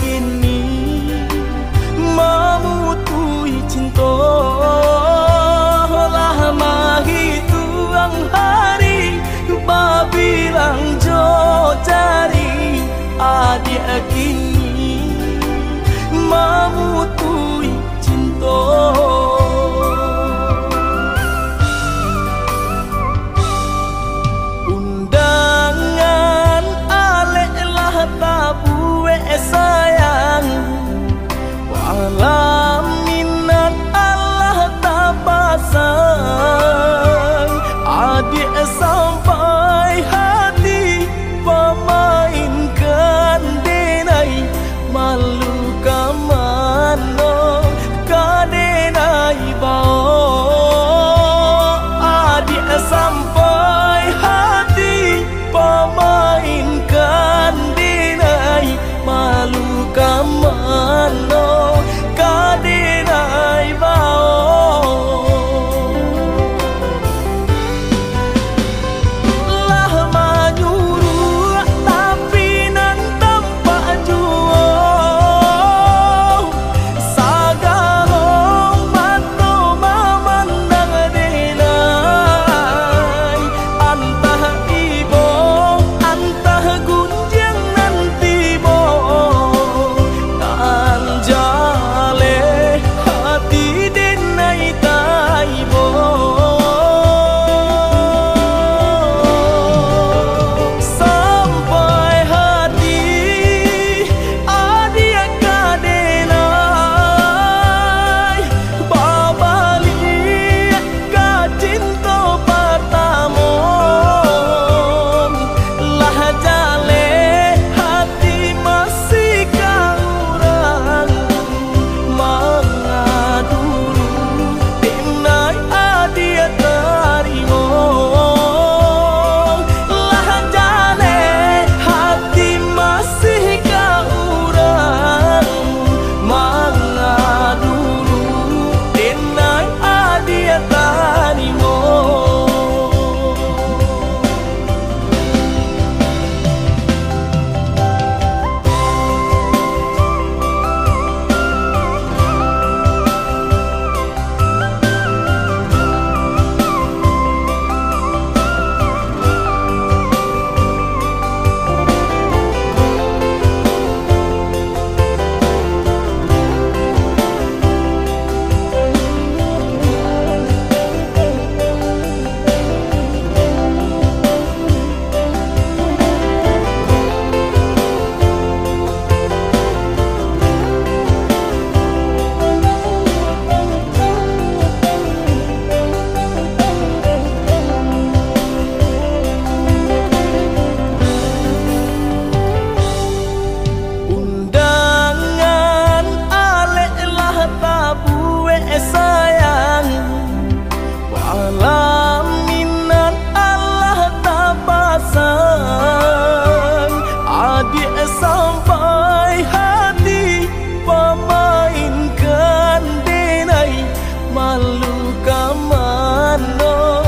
kini memutui cinta lama hituang hari babilang jo cari adik kini memutui cinta. Undangan aleklah tabuwe sayang walau minat Allah tak pasang adik sampai hati pemainkan denai malu kamano kadenai bau adik sampai hati pemainkan denai malu kamano kadenai bau lah menyuruh tapi nan tampak juo sagarong mata memandang denai antah ibo antah gunjang nanti bo kan jale hati denai taibo sampai hati adia kadenai babali ka cinta pertama lah jale hati masih kaurang mengaduru denai adia tarimo lah jale hati masih kaurang mengaduru denai adia tarimo. Undangan aleklah tabuwe sayang walau minat Allah tak pasang adik sampai hati pemainkan denai malu kamano